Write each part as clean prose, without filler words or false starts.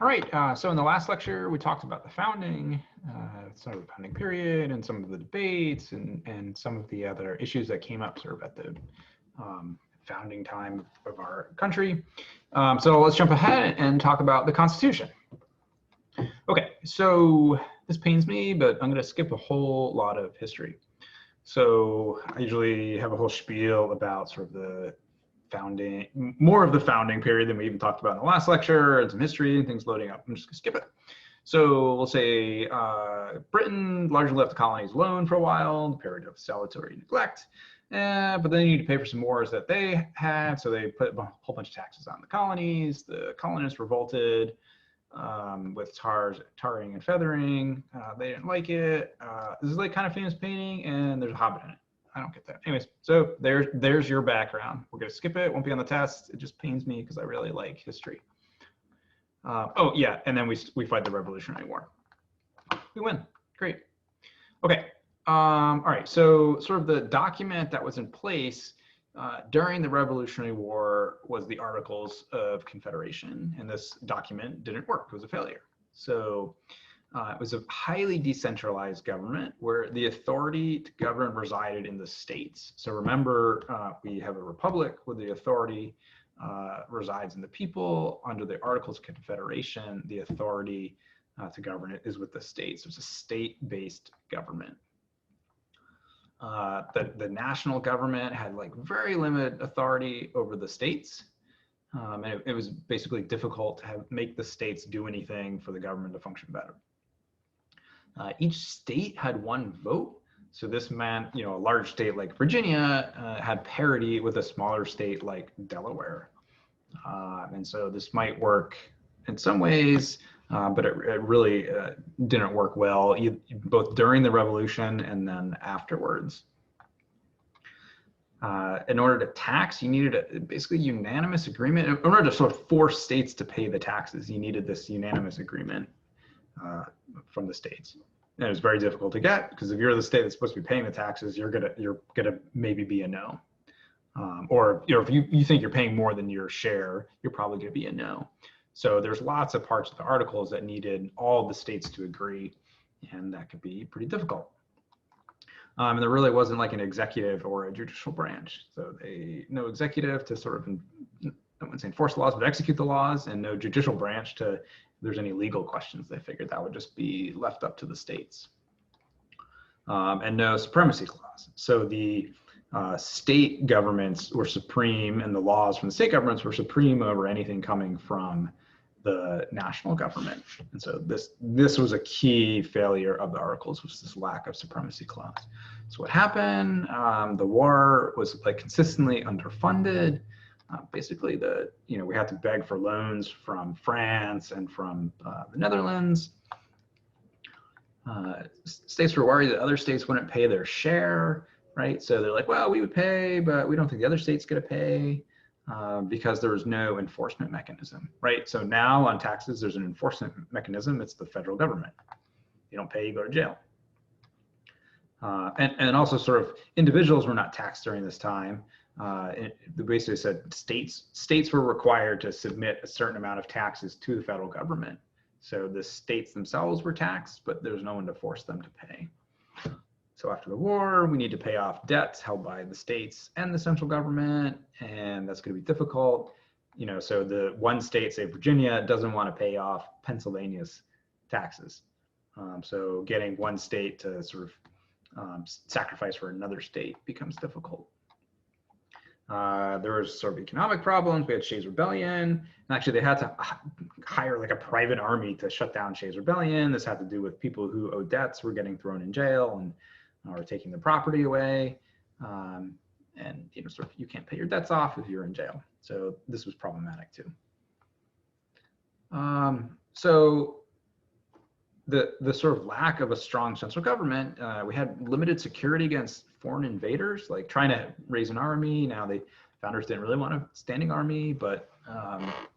All right, so in the last lecture, we talked about the founding, some of the founding period and some of the debates and some of the other issues that came up sort of at the founding time of our country. So let's jump ahead and talk about the Constitution. Okay, so this pains me, but I'm going to skip a whole lot of history. So I usually have a whole spiel about sort of the founding, more of the founding period than we even talked about in the last lecture, and some history and things loading up. I'm just gonna skip it. So we'll say Britain largely left the colonies alone for a while, the period of salutary neglect, but then you need to pay for some wars that they had, so they put a whole bunch of taxes on the colonies. The colonists revolted with tarring and feathering. They didn't like it. This is like kind of famous painting, and there's a hobbit in it. I don't get that. Anyways, so there's your background. We're gonna skip it. Won't be on the test. It just pains me because I really like history. Oh yeah, and then we fight the Revolutionary War. We win. Great. Okay. All right. So sort of the document that was in place during the Revolutionary War was the Articles of Confederation, and this document didn't work. It was a failure. So it was a highly decentralized government where the authority to govern resided in the states. So remember, we have a republic where the authority resides in the people. Under the Articles of Confederation, the authority to govern it is with the states. So it's a state-based government. The national government had like very limited authority over the states. And it was basically difficult to make the states do anything for the government to function better. Each state had one vote. So this meant, a large state like Virginia had parity with a smaller state like Delaware. And so this might work in some ways, but it really didn't work well, both during the Revolution and then afterwards. In order to tax, you needed a basically unanimous agreement. In order to sort of force states to pay the taxes, you needed this unanimous agreement from the states. And it was very difficult to get because if you're the state that's supposed to be paying the taxes, you're gonna maybe be a no. Or if you think you're paying more than your share, you're probably gonna be a no. So there's lots of parts of the Articles that needed all the states to agree, and that could be pretty difficult. And there really wasn't like an executive or a judicial branch. So no executive to sort of, I wouldn't say enforce the laws, but execute the laws, and no judicial branch to, if there's any legal questions, they figured that would just be left up to the states. And no supremacy clause. So the state governments were supreme, and the laws from the state governments were supreme over anything coming from the national government. And so this was a key failure of the Articles, was this lack of supremacy clause. So what happened? The war was like consistently underfunded. Basically, we had to beg for loans from France and from the Netherlands. States were worried that other states wouldn't pay their share, right? So they're like, well, we would pay, but we don't think the other state's going to pay. Because there was no enforcement mechanism, right? So now on taxes, there's an enforcement mechanism. It's the federal government. You don't pay, you go to jail. And also sort of individuals were not taxed during this time. They basically said states were required to submit a certain amount of taxes to the federal government. So the states themselves were taxed, but there's no one to force them to pay. So after the war, we need to pay off debts held by the states and the central government, and that's going to be difficult. So the one state, say Virginia, doesn't want to pay off Pennsylvania's taxes. So getting one state to sort of sacrifice for another state becomes difficult. There was sort of economic problems. We had Shays' Rebellion, and actually they had to hire like a private army to shut down Shays' Rebellion. This had to do with people who owed debts were getting thrown in jail and or taking the property away, and sort of you can't pay your debts off if you're in jail. So this was problematic too. So the sort of lack of a strong central government, we had limited security against foreign invaders, like trying to raise an army. Now the founders didn't really want a standing army, but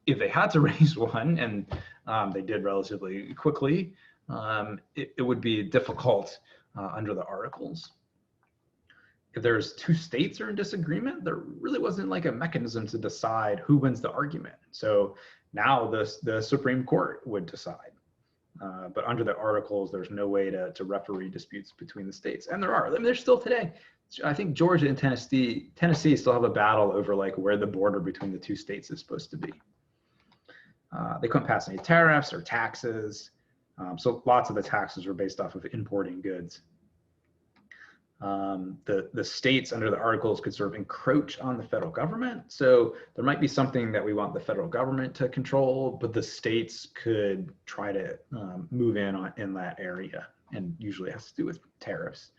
if they had to raise one, and they did relatively quickly, it would be difficult under the Articles. If there's two states are in disagreement, there really wasn't like a mechanism to decide who wins the argument. So Now the Supreme Court would decide. But under the Articles, there's no way to referee disputes between the states. And there are. I mean, there's still today. I think Georgia and Tennessee still have a battle over like where the border between the two states is supposed to be. They couldn't pass any tariffs or taxes. So lots of the taxes were based off of importing goods. The states under the Articles could sort of encroach on the federal government. So there might be something that we want the federal government to control, but the states could try to move in that area, and usually it has to do with tariffs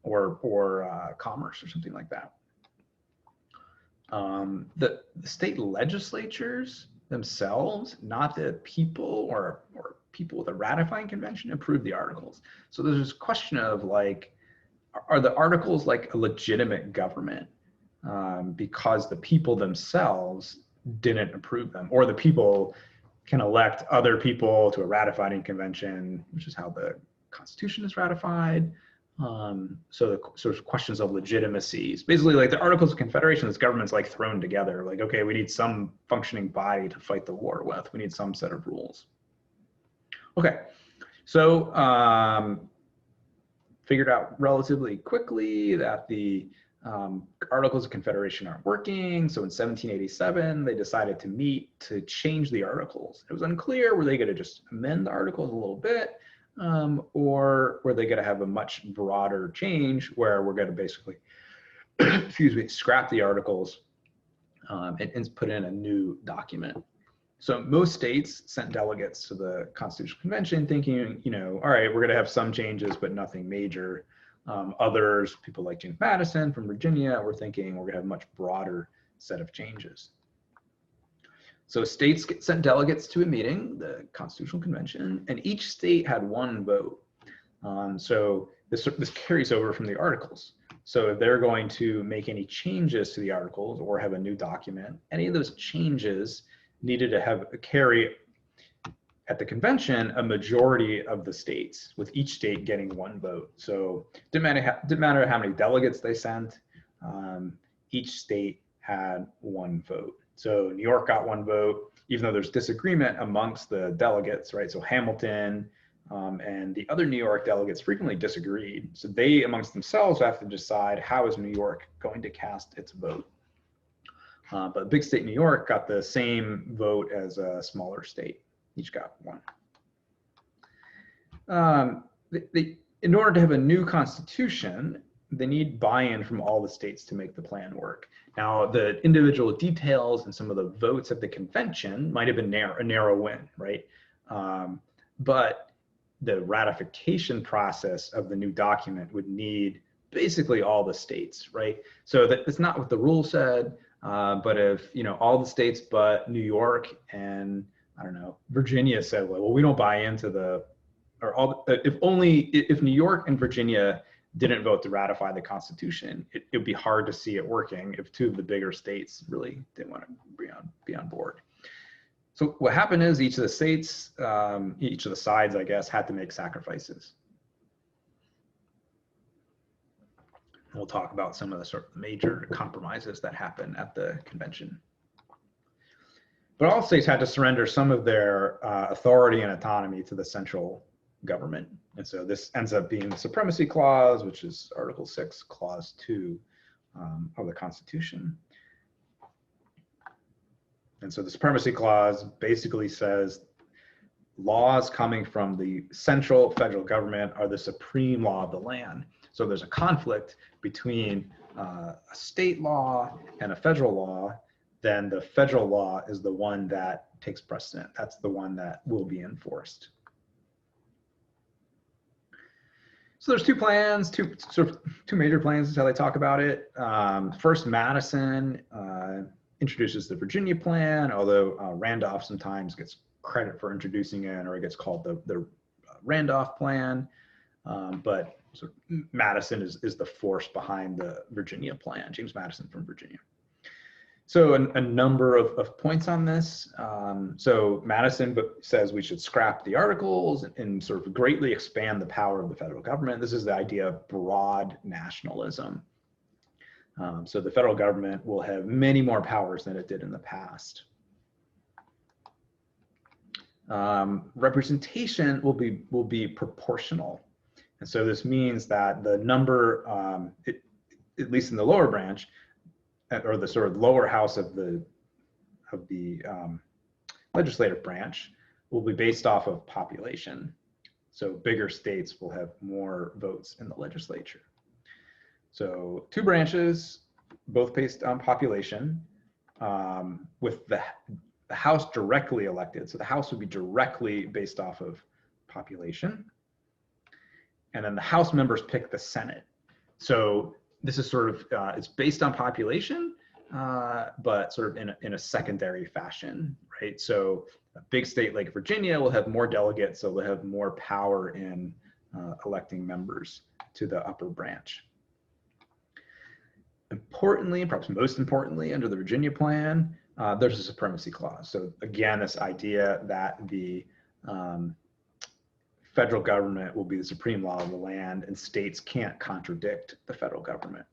or commerce or something like that. The state legislatures themselves, not the people or people with a ratifying convention, approved the Articles. So there's this question of like, are the Articles like a legitimate government because the people themselves didn't approve them, or the people can elect other people to a ratifying convention, which is how the Constitution is ratified. So the sort of questions of legitimacy, basically like the Articles of Confederation, this government's like thrown together, like, okay, we need some functioning body to fight the war with. We need some set of rules. Okay, so figured out relatively quickly that the Articles of Confederation aren't working. So in 1787, they decided to meet to change the Articles. It was unclear, were they going to just amend the Articles a little bit, or were they going to have a much broader change where we're going to basically, excuse me, scrap the Articles and put in a new document. So most states sent delegates to the Constitutional Convention thinking, you know, all right, we're going to have some changes, but nothing major. Others, people like James Madison from Virginia, were thinking we're going to have a much broader set of changes. So states sent delegates to a meeting, the Constitutional Convention, and each state had one vote. So this carries over from the Articles. So if they're going to make any changes to the Articles or have a new document, any of those changes needed to carry at the convention a majority of the states, with each state getting one vote. So didn't matter how many delegates they sent, each state had one vote. So New York got one vote, even though there's disagreement amongst the delegates, right? So Hamilton and the other New York delegates frequently disagreed. So they amongst themselves have to decide, how is New York going to cast its vote? But big state New York got the same vote as a smaller state. Each got one. In order to have a new constitution, they need buy-in from all the states to make the plan work. Now, the individual details and some of the votes at the convention might have been a narrow win, right? But the ratification process of the new document would need basically all the states, right? So that's not what the rule said. But if, you know, all the states but New York and, I don't know, Virginia said, well, we don't buy into if New York and Virginia didn't vote to ratify the Constitution, it would be hard to see it working if two of the bigger states really didn't want to be on board. So what happened is each of the states, each of the sides, I guess, had to make sacrifices. We'll talk about some of the sort of major compromises that happen at the convention. But all states had to surrender some of their authority and autonomy to the central government. And so this ends up being the Supremacy Clause, which is Article 6, Clause 2 of the Constitution. And so the Supremacy Clause basically says laws coming from the central federal government are the supreme law of the land. So there's a conflict between a state law and a federal law, then the federal law is the one that takes precedent. That's the one that will be enforced. So there's two plans, two major plans is how they talk about it. First, Madison introduces the Virginia plan, although Randolph sometimes gets credit for introducing it, or it gets called the Randolph plan. But Madison is the force behind the Virginia plan, James Madison from Virginia. So a number of points on this. So Madison says we should scrap the Articles and sort of greatly expand the power of the federal government. This is the idea of broad nationalism. So the federal government will have many more powers than it did in the past. Representation will be proportional. And so this means that the number, at least in the lower branch, or the sort of lower house of the legislative branch, will be based off of population. So bigger states will have more votes in the legislature. So two branches, both based on population, with the House directly elected. So the House would be directly based off of population. And then the House members pick the Senate. So this is sort of, it's based on population, but sort of in a secondary fashion, right? So a big state like Virginia will have more delegates, so they'll have more power in electing members to the upper branch. Importantly, perhaps most importantly, under the Virginia plan, there's a supremacy clause. So again, this idea that the federal government will be the supreme law of the land and states can't contradict the federal government.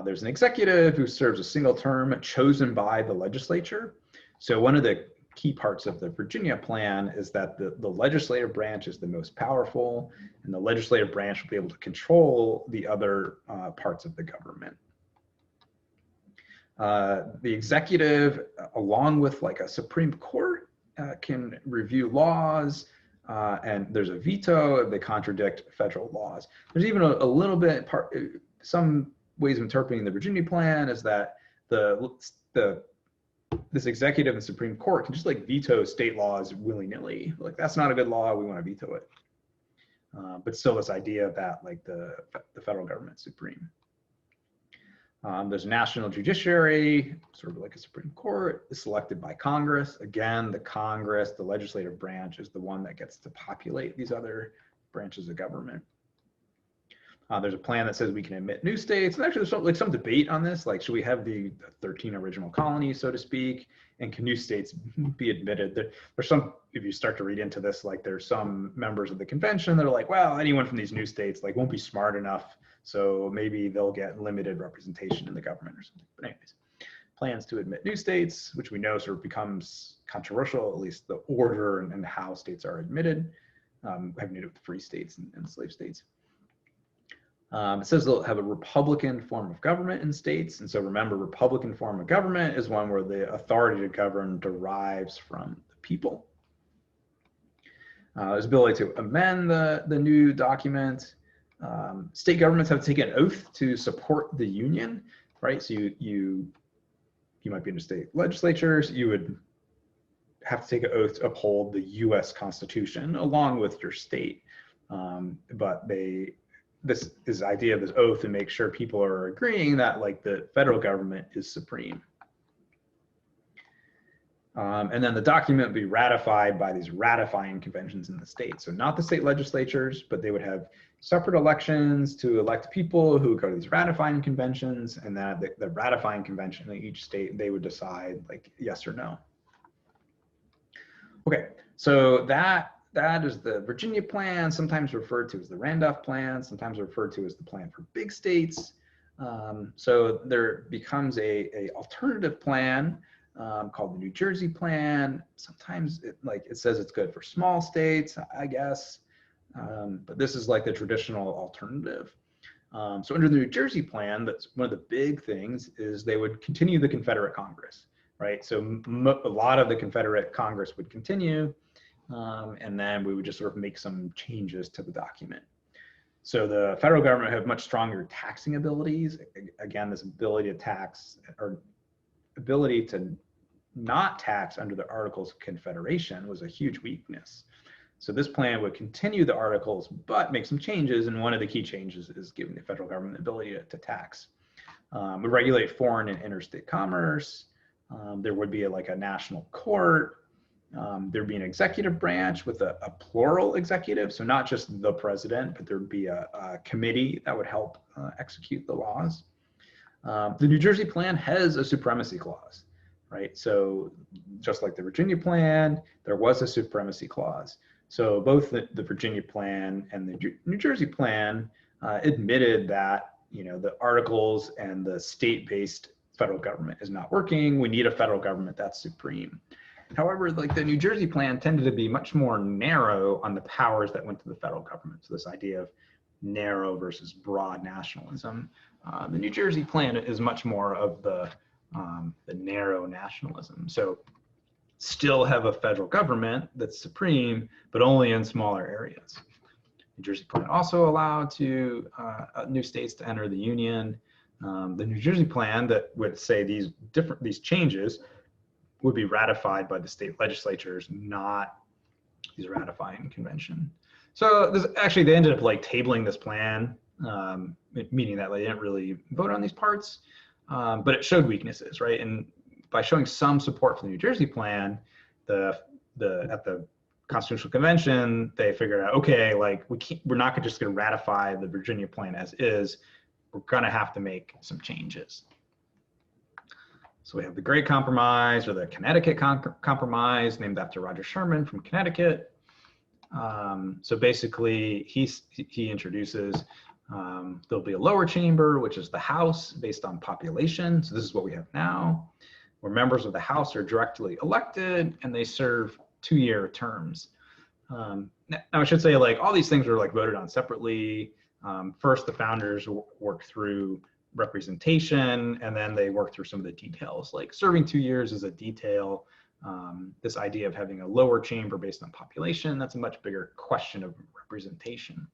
There's an executive who serves a single term chosen by the legislature. So one of the key parts of the Virginia plan is that the legislative branch is the most powerful, and the legislative branch will be able to control the other parts of the government. The executive, along with like a Supreme Court, can review laws, and there's a veto if they contradict federal laws. There's even a little bit, some ways of interpreting the Virginia plan is that this executive and Supreme Court can just like veto state laws willy-nilly. Like, that's not a good law, we want to veto it. But still this idea that like the federal government's supreme. There's a national judiciary, sort of like a Supreme Court, is selected by Congress. Again, the Congress, the legislative branch, is the one that gets to populate these other branches of government. There's a plan that says we can admit new states. And actually, there's some debate on this. Like, should we have the 13 original colonies, so to speak, and can new states be admitted? There's some, if you start to read into this, like there's some members of the convention that are like, well, anyone from these new states like won't be smart enough, so maybe they'll get limited representation in the government or something. But anyways, plans to admit new states, which we know sort of becomes controversial, at least the order and how states are admitted, having to do with free states and slave states. It says they'll have a Republican form of government in states. And so remember, Republican form of government is one where the authority to govern derives from the people. There's ability to amend the new document. State governments have to take an oath to support the union, right? So you might be in the state legislatures, you would have to take an oath to uphold the US Constitution along with your state. But this is the idea of this oath to make sure people are agreeing that like the federal government is supreme. And then the document would be ratified by these ratifying conventions in the state. So not the state legislatures, but they would have separate elections to elect people who would go to these ratifying conventions, and that the ratifying convention in each state, they would decide like yes or no. Okay, so that is the Virginia plan, sometimes referred to as the Randolph plan, sometimes referred to as the plan for big states. So there becomes a alternative plan called the New Jersey plan. Sometimes it says it's good for small states, I guess, but this is like the traditional alternative. So under the New Jersey plan, that's one of the big things is they would continue the Confederate Congress, right? So a lot of the Confederate Congress would continue. And then we would just sort of make some changes to the document. So the federal government have much stronger taxing abilities. Again, this ability to tax or ability to not tax under the Articles of Confederation was a huge weakness. So this plan would continue the articles, but make some changes. And one of the key changes is giving the federal government the ability to tax. We regulate foreign and interstate commerce. There would be a national court. There'd be an executive branch with a plural executive, so not just the president, but there'd be a committee that would help execute the laws. The New Jersey plan has a supremacy clause, right? So just like the Virginia plan, there was a supremacy clause. So both the Virginia plan and the New Jersey plan admitted that the articles and the state-based federal government is not working. We need a federal government that's supreme. However, like the New Jersey plan tended to be much more narrow on the powers that went to the federal government. So this idea of narrow versus broad nationalism. The New Jersey plan is much more of the narrow nationalism. So still have a federal government that's supreme, but only in smaller areas. New Jersey plan also allowed new states to enter the Union. The New Jersey plan that would say these changes would be ratified by the state legislatures, not these ratifying convention. So actually they ended up like tabling this plan, meaning that they didn't really vote on these parts, but it showed weaknesses, right? And by showing some support for the New Jersey plan, at the Constitutional Convention, they figured out, okay, like we're not just going to ratify the Virginia plan as is. We're going to have to make some changes. So we have the Great Compromise, or the Connecticut Compromise, named after Roger Sherman from Connecticut. So basically, he introduces there'll be a lower chamber, which is the House, based on population. So this is what we have now, where members of the House are directly elected and they serve 2-year terms. Now I should say, like, all these things were like voted on separately. First, the founders worked through representation, and then they worked through some of the details. Like serving 2 years is a detail. This idea of having a lower chamber based on population, that's a much bigger question of representation.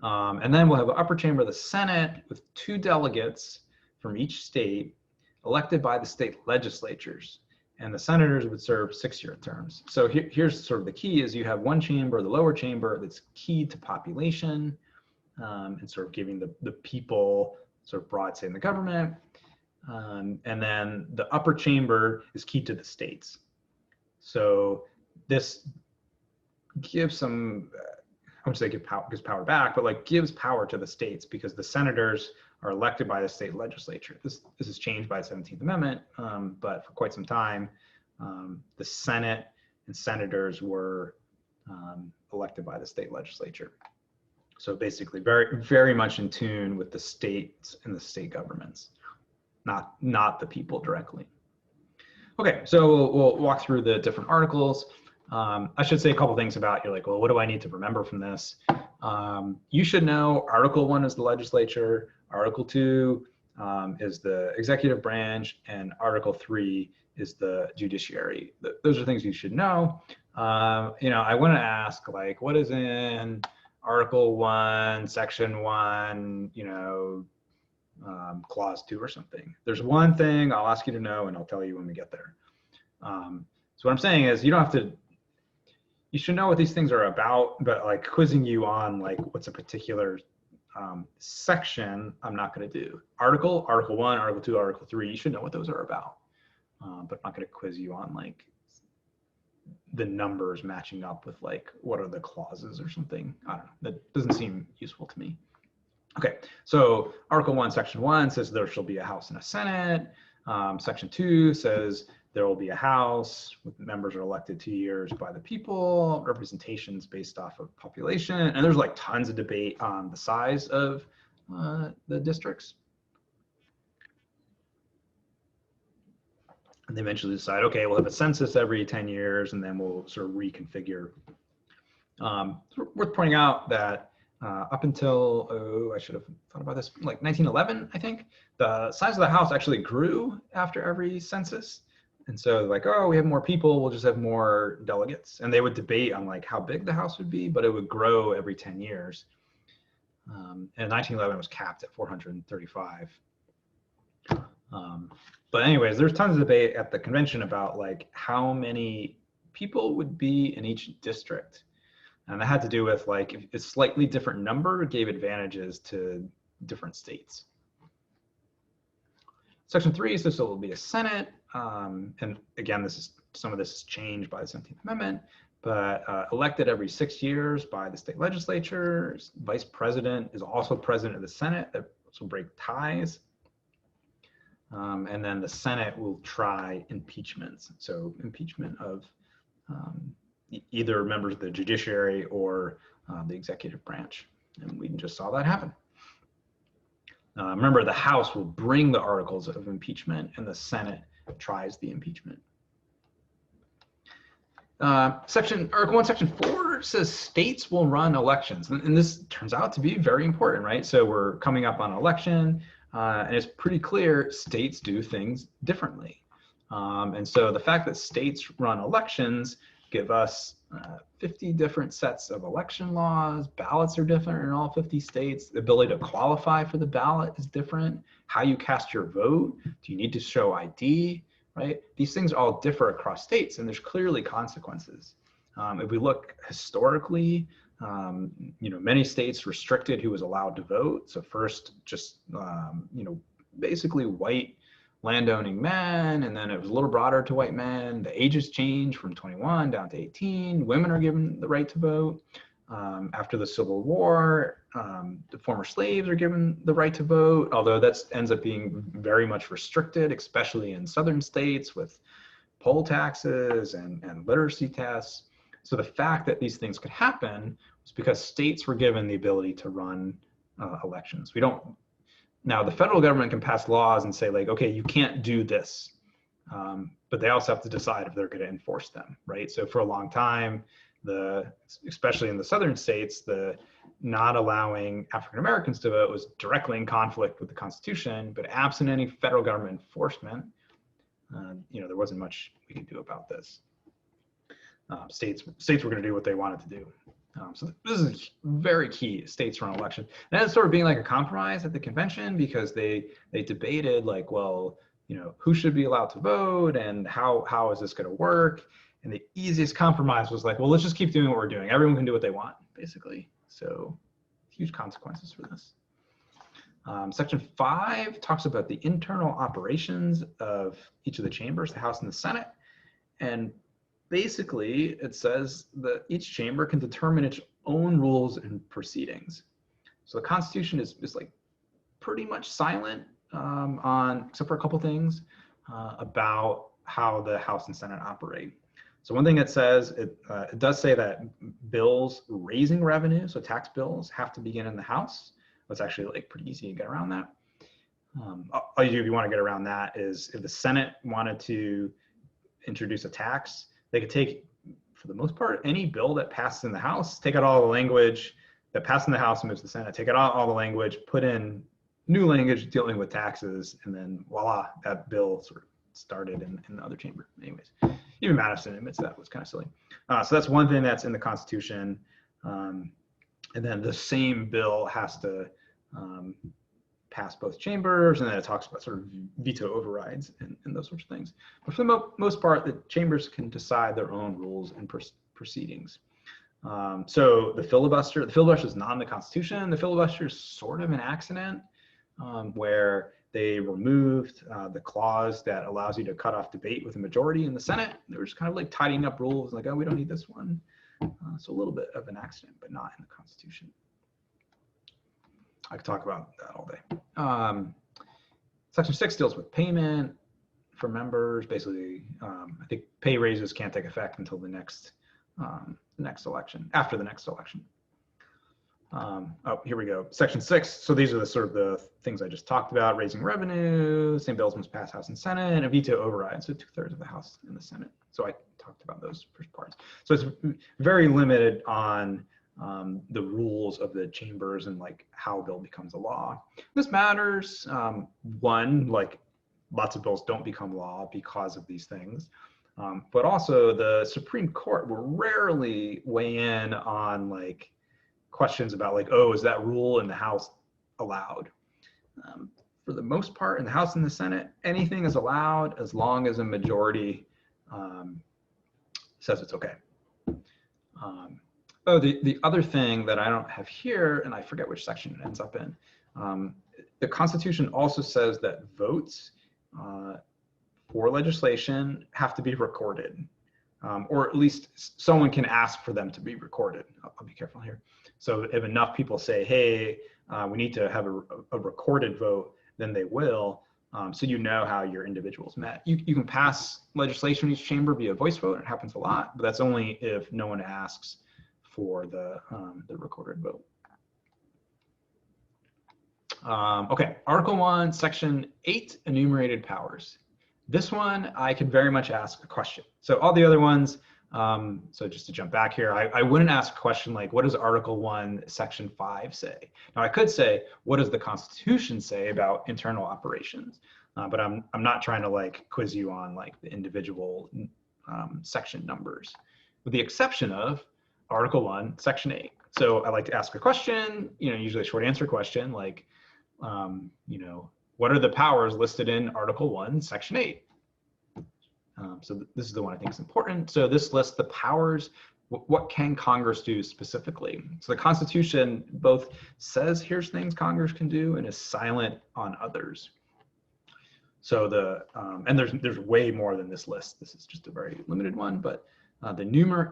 And then we'll have an upper chamber of the Senate with 2 delegates from each state elected by the state legislatures. And the senators would serve 6-year terms. So here's sort of the key: is you have one chamber, the lower chamber, that's key to population, and sort of giving the people sort of broad say in the government. And then the upper chamber is key to the states. So this gives some, I wouldn't say gives power back, but like gives power to the states, because the senators are elected by the state legislature. This is changed by the 17th Amendment, but for quite some time, the Senate and senators were elected by the state legislature. So basically very, very much in tune with the states and the state governments, not the people directly. Okay, so we'll walk through the different articles. I should say a couple things about, you're like, well, what do I need to remember from this? You should know Article 1 is the legislature, Article 2 is the executive branch, and Article 3 is the judiciary. Those are things you should know. I want to ask, like, what is in Article 1, Section 1, Clause 2 or something? There's one thing I'll ask you to know, and I'll tell you when we get there. So what I'm saying is, you should know what these things are about, but like quizzing you on like what's a particular section, I'm not going to do. Article 1, Article 2, Article 3, you should know what those are about, but I'm not going to quiz you on like the numbers matching up with like what are the clauses or something. I don't know, that doesn't seem useful to me. Okay, so Article 1, Section 1 says there shall be a House and a Senate. Section 2 says there will be a House with members are elected 2 years by the people, representations based off of population. And there's like tons of debate on the size of the districts. And they eventually decide, okay, we'll have a census every 10 years and then we'll sort of reconfigure. Worth pointing out that up until, I should have thought about this, like 1911, I think, the size of the House actually grew after every census. And so like, oh, we have more people, we'll just have more delegates. And they would debate on like how big the House would be, but it would grow every 10 years. And 1911 was capped at 435. But anyways, there's tons of debate at the convention about like how many people would be in each district. And that had to do with like, if a slightly different number gave advantages to different states. Section 3 says there will be a Senate. And again, some of this is changed by the 17th Amendment, but elected every 6 years by the state legislature. Vice president is also president of the Senate. That will break ties. And then the Senate will try impeachments. So impeachment of either members of the judiciary or the executive branch. And we just saw that happen. Remember, the House will bring the articles of impeachment and the Senate tries the impeachment. Article 1, Section 4 says states will run elections. And this turns out to be very important, right? So we're coming up on an election, and it's pretty clear states do things differently. And so the fact that states run elections give us 50 different sets of election laws. Ballots are different in all 50 states. The ability to qualify for the ballot is different. How you cast your vote, do you need to show ID? Right? These things all differ across states, and there's clearly consequences. If we look historically, many states restricted who was allowed to vote. So first, just basically white landowning men, and then it was a little broader to white men. The ages changed from 21 down to 18. Women are given the right to vote. After the Civil War, the former slaves are given the right to vote, although that ends up being very much restricted, especially in southern states with poll taxes and literacy tests. So the fact that these things could happen was because states were given the ability to run elections. Now the federal government can pass laws and say like, okay, you can't do this, but they also have to decide if they're going to enforce them, right? So for a long time, especially in the southern states, the not allowing African Americans to vote was directly in conflict with the Constitution, but absent any federal government enforcement, there wasn't much we could do about this. States were going to do what they wanted to do. So this is very key, states run election. And it's sort of being like a compromise at the convention, because they debated like, well, who should be allowed to vote and how is this going to work? And the easiest compromise was like, well, let's just keep doing what we're doing. Everyone can do what they want, basically. So huge consequences for this. Section 5 talks about the internal operations of each of the chambers, the House and the Senate. And basically, it says that each chamber can determine its own rules and proceedings. So the Constitution is like pretty much silent except for a couple things about how the House and Senate operate. So one thing it says, it does say that bills raising revenue, so tax bills, have to begin in the House. It's actually like pretty easy to get around that. All you do if you want to get around that is if the Senate wanted to introduce a tax, they could take, for the most part, any bill that passes in the House, take out all the language that passed in the House and moves to the Senate, take out all the language, put in new language dealing with taxes, and then voila, that bill sort of started in the other chamber. Anyways, even Madison admits that was kind of silly. So that's one thing that's in the Constitution. And then the same bill has to pass both chambers, and then it talks about sort of veto overrides and those sorts of things. But for the most part, the chambers can decide their own rules and proceedings. So the filibuster is not in the Constitution. The filibuster is sort of an accident where they removed the clause that allows you to cut off debate with a majority in the Senate. They were just kind of like tidying up rules, like, oh, we don't need this one. So a little bit of an accident, but not in the Constitution. I could talk about that all day. Section 6 deals with payment for members. Basically, I think pay raises can't take effect until the next election, after the next election. Oh, here we go. Section 6. So these are the sort of the things I just talked about: raising revenue, same bills must pass House and Senate, and a veto override. So 2/3 of the House and the Senate. So I talked about those first parts. So it's very limited on the rules of the chambers and like how a bill becomes a law. This matters. One, like lots of bills don't become law because of these things. But also the Supreme Court will rarely weigh in on like questions about like, oh, is that rule in the House allowed? For the most part, in the House and the Senate, anything is allowed as long as a majority says it's okay. The other thing that I don't have here, and I forget which section it ends up in, the Constitution also says that votes for legislation have to be recorded, or at least someone can ask for them to be recorded. I'll be careful here. So if enough people say, hey, we need to have a recorded vote, then they will. So you know how your individuals met. You can pass legislation in each chamber via voice vote. It happens a lot, but that's only if no one asks for the recorded vote. Okay, Article 1, Section 8, enumerated powers. This one, I could very much ask a question. So all the other ones, So just to jump back here, I wouldn't ask a question like, what does Article 1, Section 5 say? Now I could say, what does the Constitution say about internal operations? But I'm not trying to like quiz you on like the individual section numbers, with the exception of Article 1, Section 8. So I like to ask a question, usually a short answer question, like, what are the powers listed in Article 1, Section 8? So this is the one I think is important. So this lists the powers. What can Congress do specifically? So the Constitution both says here's things Congress can do and is silent on others. So and there's way more than this list. This is just a very limited one, but the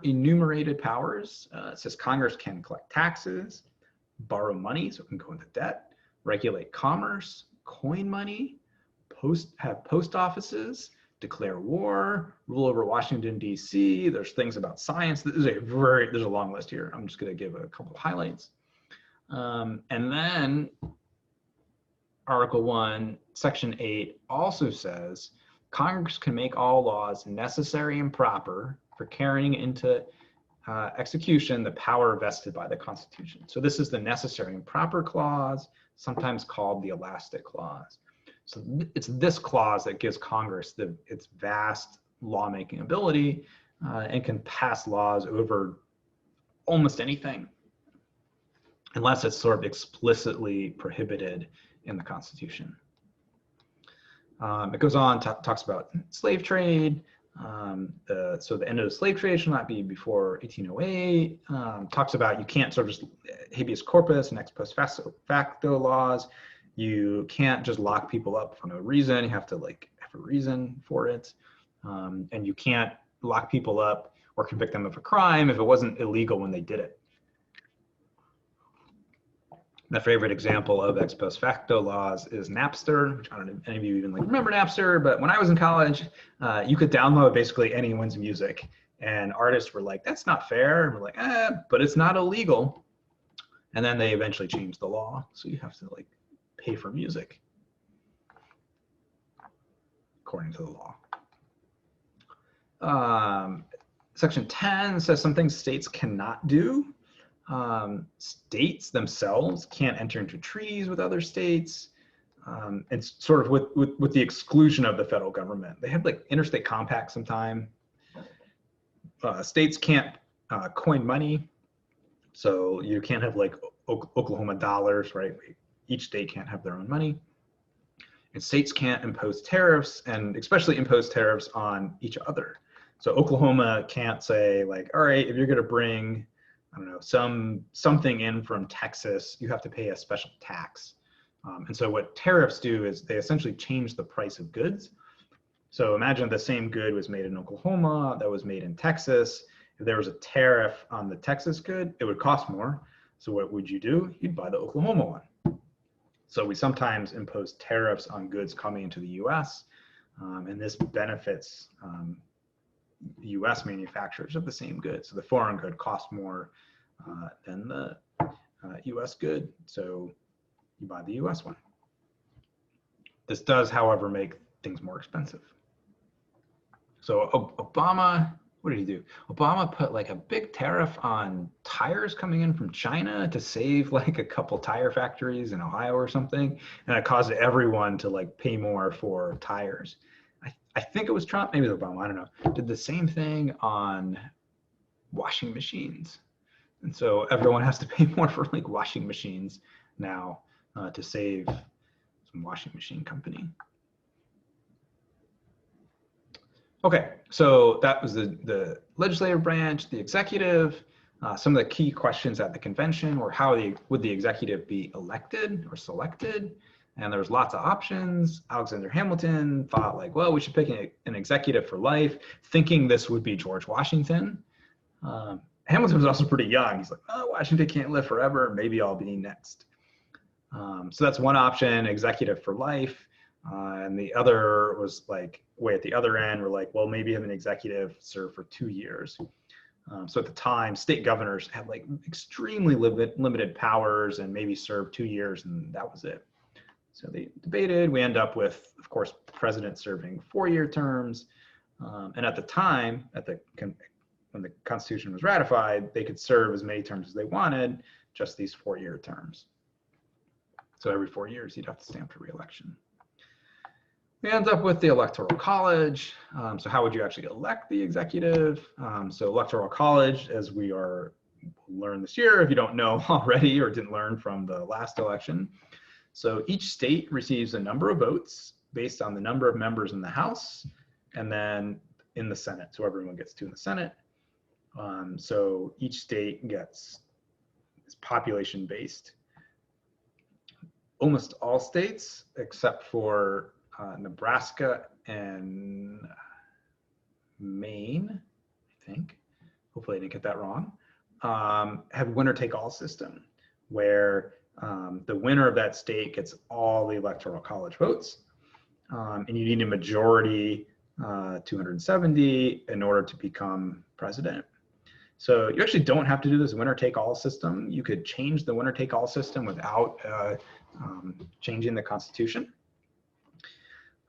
enumerated powers says Congress can collect taxes, borrow money, so it can go into debt, regulate commerce, coin money, have post offices, declare war, rule over Washington, D.C. There's things about science. There's a long list here. I'm just going to give a couple of highlights. And then Article 1, Section 8 also says Congress can make all laws necessary and proper for carrying into execution the power vested by the Constitution. So this is the necessary and proper clause, sometimes called the elastic clause. So it's this clause that gives Congress its vast lawmaking ability and can pass laws over almost anything, unless it's sort of explicitly prohibited in the Constitution. It goes on, talks about slave trade. So the end of the slave trade shall not be before 1808. Talks about you can't sort of just habeas corpus and ex post facto laws. You can't just lock people up for no reason. You have to like have a reason for it. And you can't lock people up or convict them of a crime if it wasn't illegal when they did it. My favorite example of ex post facto laws is Napster, which I don't know if any of you even like remember Napster, but when I was in college, you could download basically anyone's music, and artists were like, that's not fair. And we're like, but it's not illegal. And then they eventually changed the law. So you have to like pay for music according to the law. Section 10 says some things states cannot do. States themselves can't enter into treaties with other states. It's sort of with the exclusion of the federal government. They have like interstate compacts sometime. States can't coin money. So you can't have like Oklahoma dollars, right? Each state can't have their own money. And states can't impose tariffs, and especially impose tariffs on each other. So Oklahoma can't say like, all right, if you're gonna bring, I don't know, something in from Texas, you have to pay a special tax. And so what tariffs do is they essentially change the price of goods. So imagine the same good was made in Oklahoma that was made in Texas. If there was a tariff on the Texas good, it would cost more. So what would you do? You'd buy the Oklahoma one. So we sometimes impose tariffs on goods coming into the US, and this benefits US manufacturers of the same good. So the foreign good costs more than the US good, so you buy the US one. This does, however, make things more expensive. So Obama, what did he do? Obama put like a big tariff on tires coming in from China to save like a couple tire factories in Ohio or something. And it caused everyone to like pay more for tires. I think it was Trump, maybe it was Obama, I don't know, did the same thing on washing machines. And so everyone has to pay more for like washing machines now to save some washing machine company. Okay, so that was the legislative branch, the executive. Some of the key questions at the convention were how would the executive be elected or selected? And there was lots of options. Alexander Hamilton thought like, well, we should pick an executive for life, thinking this would be George Washington. Hamilton was also pretty young. He's like, oh, Washington can't live forever. Maybe I'll be next. So that's one option, executive for life. And the other was like, way at the other end, we're like, well, maybe have an executive serve for 2 years. So at the time, state governors had like extremely limited powers and maybe served 2 years, and that was it. So they debated. We end up with, of course, president serving 4-year terms. And at the time, at the when the Constitution was ratified, they could serve as many terms as they wanted, just these 4-year terms. So every 4 years, you'd have to stand for re-election. We end up with the Electoral College. So how would you actually elect the executive? So Electoral College, as we are learn this year, if you don't know already or didn't learn from the last election. So each state receives a number of votes based on the number of members in the House and then in the Senate. So everyone gets 2 in the Senate. So each state gets is population based. Almost all states, except for Nebraska and Maine, I think, hopefully I didn't get that wrong, have winner take all system where the winner of that state gets all the Electoral College votes. And you need a majority, 270, in order to become president. So you actually don't have to do this winner take all system. You could change the winner take all system without changing the Constitution.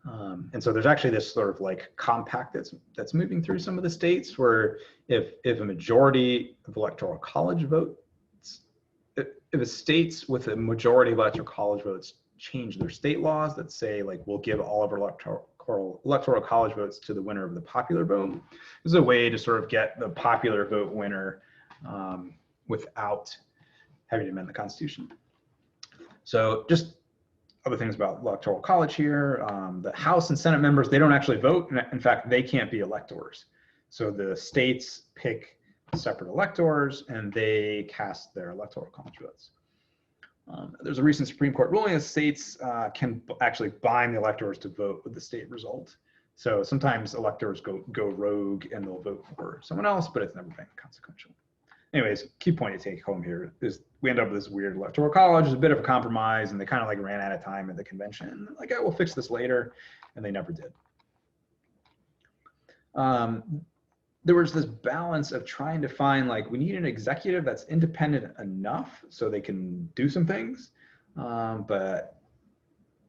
And so there's actually this sort of like compact that's moving through some of the states where if a majority of Electoral College votes, if a states with a majority of Electoral College votes change their state laws that say like we'll give all of our Electoral College votes to the winner of the popular vote, this is a way to sort of get the popular vote winner without having to amend the Constitution. So just other things about Electoral College here, the House and Senate members, they don't actually vote. In fact, they can't be electors. So the states pick separate electors and they cast their Electoral College votes. There's a recent Supreme Court ruling that states can actually bind the electors to vote with the state result. So sometimes electors go rogue and they'll vote for someone else, but it's never been consequential. Anyways, key point to take home here is we end up with this weird Electoral College. It's a bit of a compromise, and they kind of like ran out of time at the convention. Like, oh, we'll fix this later, and they never did. There was this balance of trying to find like, we need an executive that's independent enough so they can do some things, but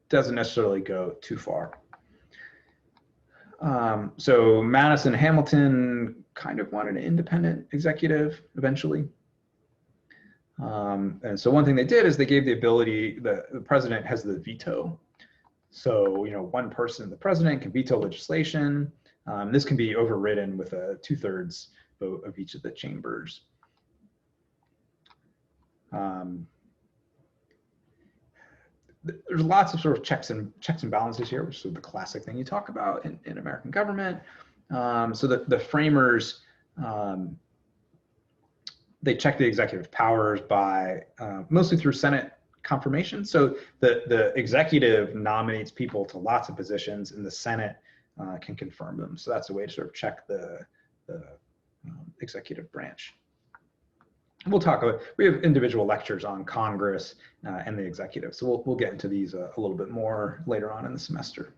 doesn't necessarily go too far. So Madison and Hamilton kind of wanted an independent executive eventually. And so one thing they did is they gave the ability, the president has the veto. So, you know, one person, the president, can veto legislation. This can be overridden with a 2/3 vote of each of the chambers. There's lots of sort of checks and balances here, which is sort of the classic thing you talk about in American government. So the framers, they check the executive powers by mostly through Senate confirmation. So the executive nominates people to lots of positions, and the Senate can confirm them. So that's a way to sort of check the executive branch. We'll talk about, we have individual lectures on Congress and the executive. So we'll get into these a little bit more later on in the semester.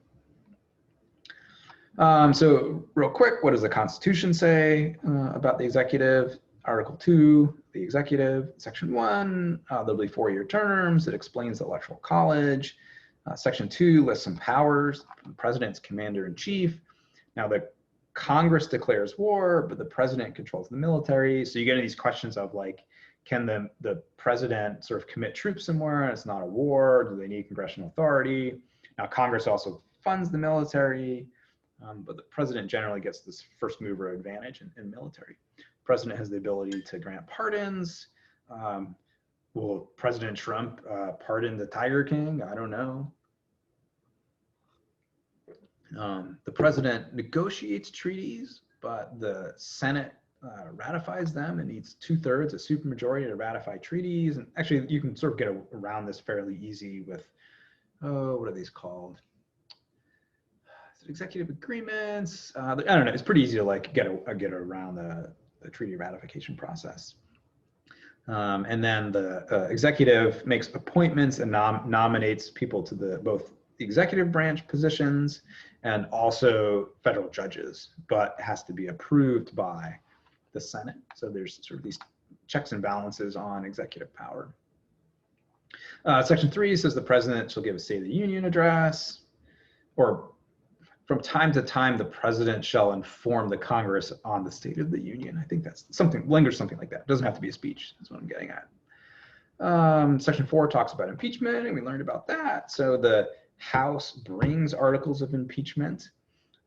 So real quick, what does the Constitution say about the executive? Article 2, the executive, Section 1, there'll be 4-year terms. It explains the Electoral College. Section 2 lists some powers. The president's commander-in-chief. Now the Congress declares war, but the president controls the military. So you get into these questions of like, can the president sort of commit troops somewhere and it's not a war? Do they need congressional authority? Now Congress also funds the military, but the president generally gets this first mover advantage in military. The president has the ability to grant pardons. Will President Trump pardon the Tiger King? I don't know. The president negotiates treaties, but the Senate ratifies them and needs 2/3, a supermajority, to ratify treaties. And actually, you can sort of get around this fairly easy with, what are these called? Is it executive agreements? I don't know. It's pretty easy to like get around the treaty ratification process. And then the executive makes appointments and nominates people to both the executive branch positions and also federal judges, but it has to be approved by the Senate. So there's sort of these checks and balances on executive power. Section 3 says the president shall give a State of the Union address, or from time to time, the president shall inform the Congress on the state of the union. I think that's something, language something like that. It doesn't have to be a speech. That's what I'm getting at. Section 4 talks about impeachment, and we learned about that. So the House brings articles of impeachment,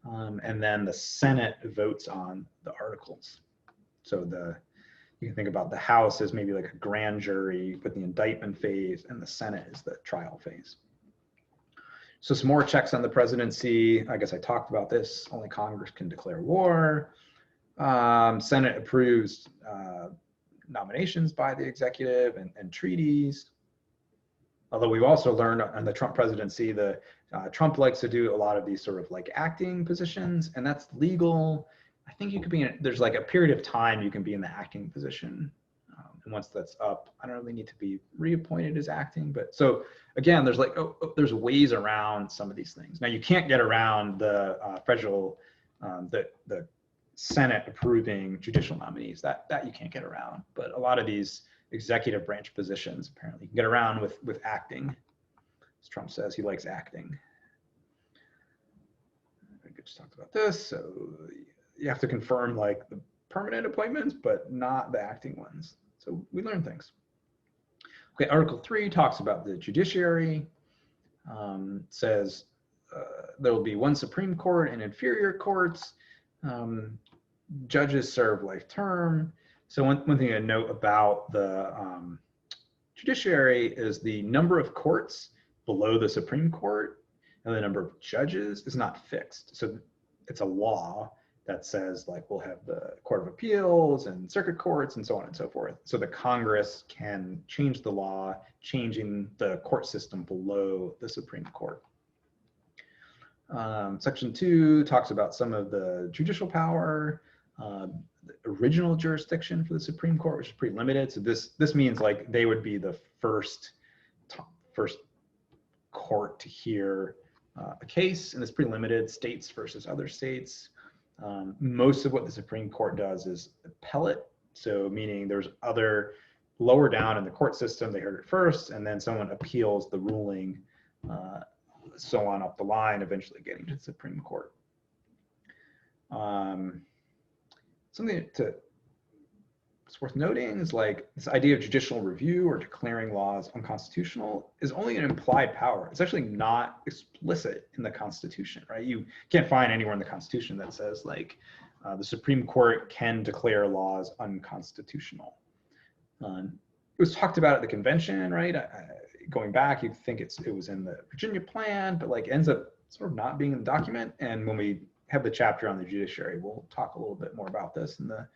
and then the Senate votes on the articles. So you can think about the House as maybe like a grand jury with the indictment phase, and the Senate is the trial phase. So some more checks on the presidency. I guess I talked about this. Only Congress can declare war. Senate approves nominations by the executive and treaties. Although we've also learned on the Trump presidency, Trump likes to do a lot of these sort of like acting positions, and that's legal. I think you could be there's like a period of time you can be in the acting position. And once that's up, I don't really need to be reappointed as acting. But so again, there's like, there's ways around some of these things. Now you can't get around the federal, the Senate approving judicial nominees. That you can't get around. But a lot of these executive branch positions apparently you can get around with acting. As Trump says, he likes acting. I just talked about this. So you have to confirm like the permanent appointments, but not the acting ones. So we learn things. Okay, Article 3 talks about the judiciary. Says there will be one Supreme Court and inferior courts. Judges serve life term. So one thing to note about the judiciary is the number of courts below the Supreme Court and the number of judges is not fixed. So it's a law that says like we'll have the Court of Appeals and circuit courts and so on and so forth. So the Congress can change the law, changing the court system below the Supreme Court. Section 2 talks about some of the judicial power, the original jurisdiction for the Supreme Court, which is pretty limited. So this means like they would be the first court to hear a case, and it's pretty limited, states versus other states. Most of what the Supreme Court does is appellate, so meaning there's other lower down in the court system, they heard it first, and then someone appeals the ruling, so on up the line, eventually getting to the Supreme Court. Something it's worth noting is like this idea of judicial review or declaring laws unconstitutional is only an implied power. It's actually not explicit in the Constitution, right? You can't find anywhere in the Constitution that says like the Supreme Court can declare laws unconstitutional. It was talked about at the convention, right? Going back, you'd think it was in the Virginia plan, but like ends up sort of not being in the document. And when we have the chapter on the judiciary, we'll talk a little bit more about this in the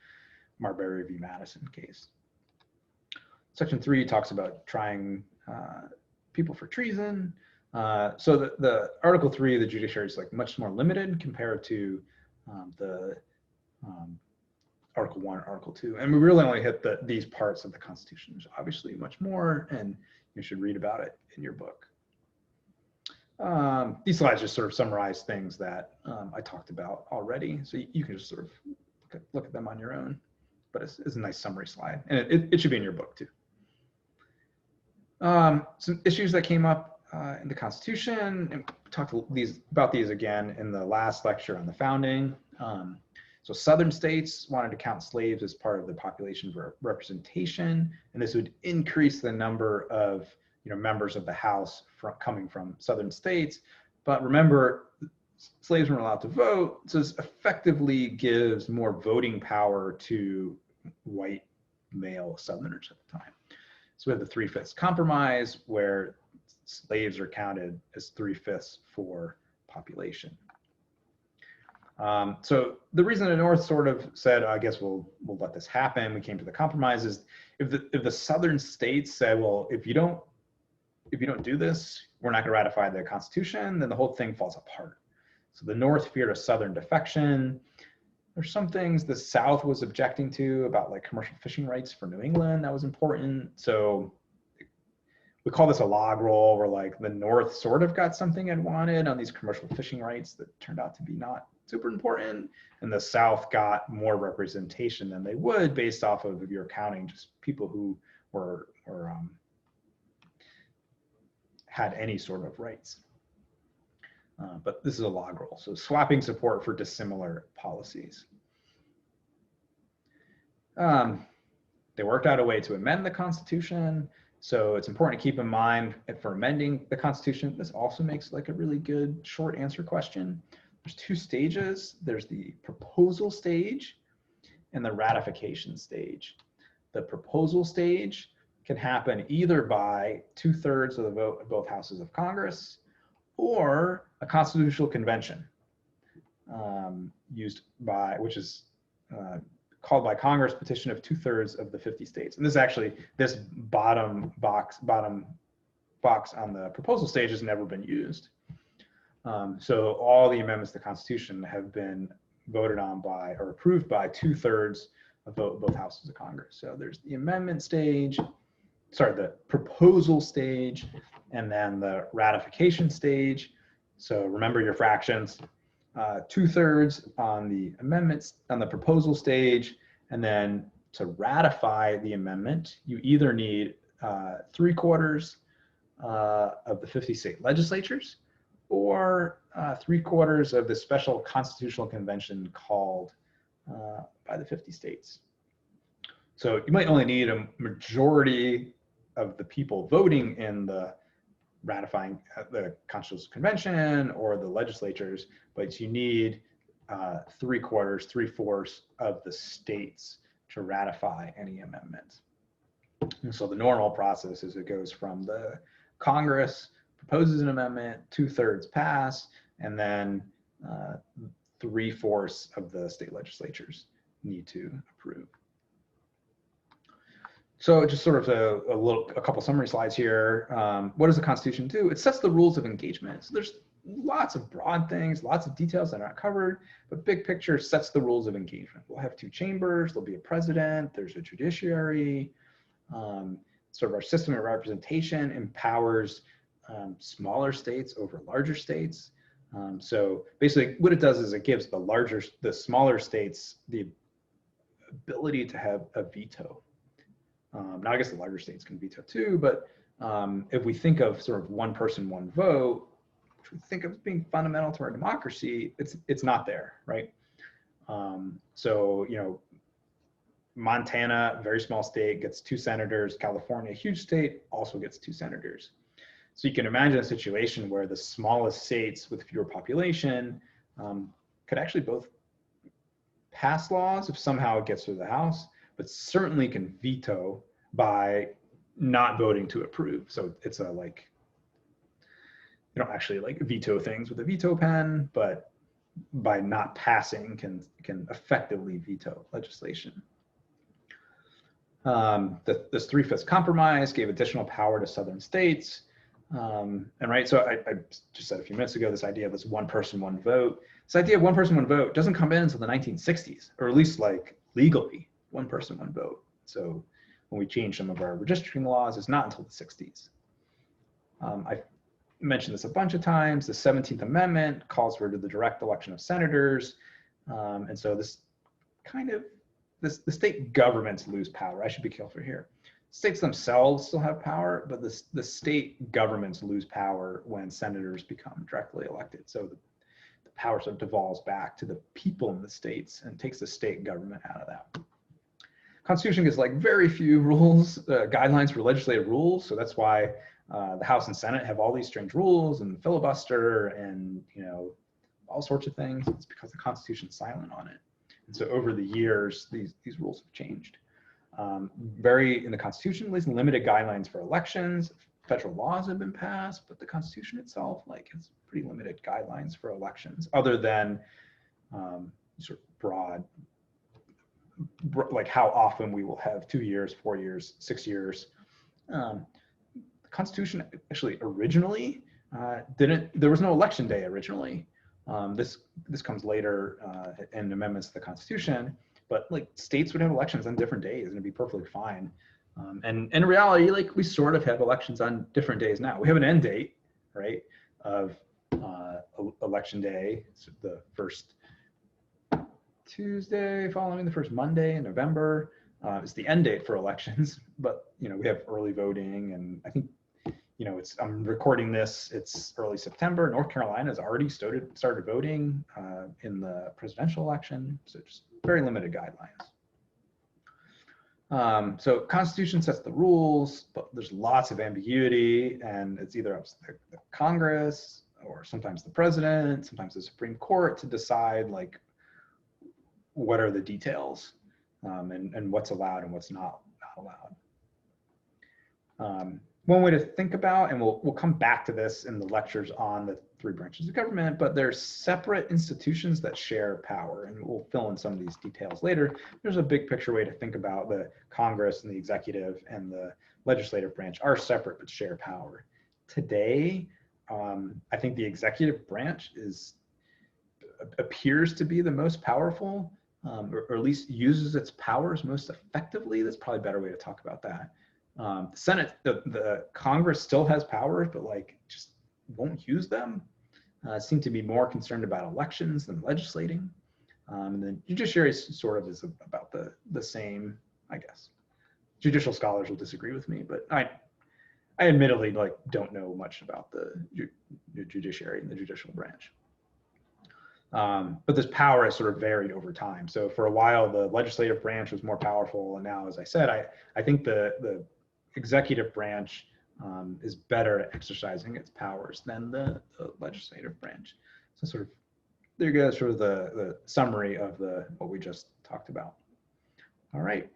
Marbury v. Madison case. Section 3 talks about trying people for treason. So the Article 3 of the judiciary is like much more limited compared to the Article 1 and Article 2. And we really only hit these parts of the Constitution. There's obviously much more, and you should read about it in your book. These slides just sort of summarize things that I talked about already. So you can just sort of look at them on your own. But it's a nice summary slide, and it should be in your book too. Some issues that came up in the Constitution, and we talked about these again in the last lecture on the founding. So Southern states wanted to count slaves as part of the population representation, and this would increase the number of members of the House coming from Southern states. But remember, slaves weren't allowed to vote, so this effectively gives more voting power to white male Southerners at the time. So we have the 3/5 compromise, where slaves are counted as 3/5 for population. So the reason the North sort of said, I guess we'll let this happen, we came to the compromise, is if the Southern states said, well, if you don't do this, we're not going to ratify the Constitution, then the whole thing falls apart. So the North feared a Southern defection. There's some things the South was objecting to about like commercial fishing rights for New England that was important. So we call this a log roll, where like the North sort of got something it wanted on these commercial fishing rights that turned out to be not super important, and the South got more representation than they would based off of, if you're counting just people who were had any sort of rights. but this is a log roll. So swapping support for dissimilar policies. They worked out a way to amend the Constitution. So it's important to keep in mind that for amending the Constitution, this also makes like a really good short answer question. There's two stages. There's the proposal stage and the ratification stage. The proposal stage can happen either by 2/3 of the vote of both houses of Congress or a constitutional convention which is called by Congress petition of 2/3 of the 50 states. And this actually, this bottom box on the proposal stage has never been used. So all the amendments to the Constitution have been voted on by or approved by 2/3 of both houses of Congress. So there's the amendment stage, the proposal stage, and then the ratification stage. So remember your fractions. 2/3 on the amendments on the proposal stage, and then to ratify the amendment, you either need 3/4 of the 50 state legislatures or 3/4 of the special constitutional convention called by the 50 states. So you might only need a majority of the people voting in the ratifying the Constitutional Convention or the legislatures, but you need 3/4, 3/4 of the states to ratify any amendments. And so the normal process is it goes from the Congress proposes an amendment, 2/3 pass, and then 3/4 of the state legislatures need to approve. So just sort of a couple summary slides here. What does the Constitution do? It sets the rules of engagement. So there's lots of broad things, lots of details that are not covered, but big picture sets the rules of engagement. We'll have two chambers, there'll be a president, there's a judiciary. Sort of our system of representation empowers smaller states over larger states. So basically what it does is it gives the smaller states the ability to have a veto. Now I guess the larger states can veto too, but if we think of sort of one person, one vote, which we think of as being fundamental to our democracy, it's not there, right? So, you know, Montana, very small state, gets 2 senators. California, huge state, also gets 2 senators. So you can imagine a situation where the smallest states with fewer population could actually both pass laws if somehow it gets through the House, but certainly can veto by not voting to approve. So it's you don't actually like veto things with a veto pen, but by not passing can effectively veto legislation. This 3/5 compromise gave additional power to southern states. And right, so I just said a few minutes ago, this idea of this one person, one vote. This idea of one person, one vote doesn't come in until the 1960s, or at least like legally, one person, one vote. So when we change some of our redistricting laws, it's not until the 60s. I've mentioned this a bunch of times. The 17th Amendment calls for the direct election of senators. And so this kind of, the state governments lose power. I should be careful here. States themselves still have power, but the state governments lose power when senators become directly elected. So the power sort of devolves back to the people in the states and takes the state government out of that. Constitution gives like very few rules, guidelines for legislative rules. So that's why the House and Senate have all these strange rules and filibuster and, you know, all sorts of things. It's because the Constitution's silent on it. And so over the years, these rules have changed. In the Constitution, at least limited guidelines for elections. Federal laws have been passed, but the Constitution itself has pretty limited guidelines for elections, other than sort of broad, like how often we will have 2 years, 4 years, 6 years. The Constitution actually originally there was no election day originally. This comes later in amendments to the Constitution, but like states would have elections on different days and it'd be perfectly fine. And in reality, like we sort of have elections on different days now. We have an end date, right, of election day. So the first Tuesday following the first Monday in November is the end date for elections. But you know, we have early voting, and I think I'm recording this, it's early September. North Carolina has already started voting in the presidential election, so just very limited guidelines. So Constitution sets the rules, but there's lots of ambiguity, and it's either up to the Congress or sometimes the president, sometimes the Supreme Court to decide like what are the details and what's allowed and what's not allowed. One way to think about, and we'll come back to this in the lectures on the three branches of government, but there's separate institutions that share power, and we'll fill in some of these details later. There's a big picture way to think about the Congress and the executive and the legislative branch are separate but share power. Today, I think the executive branch appears to be the most powerful, or at least uses its powers most effectively. That's probably a better way to talk about that. The Senate, the Congress still has powers, but like just won't use them. Seem to be more concerned about elections than legislating. And then judiciary sort of is about the same, I guess. Judicial scholars will disagree with me, but I admittedly like don't know much about the judiciary and the judicial branch. But this power has sort of varied over time. So for a while, the legislative branch was more powerful, and now, as I said, I think the executive branch is better at exercising its powers than the legislative branch. So sort of there goes sort of the summary of what we just talked about. All right,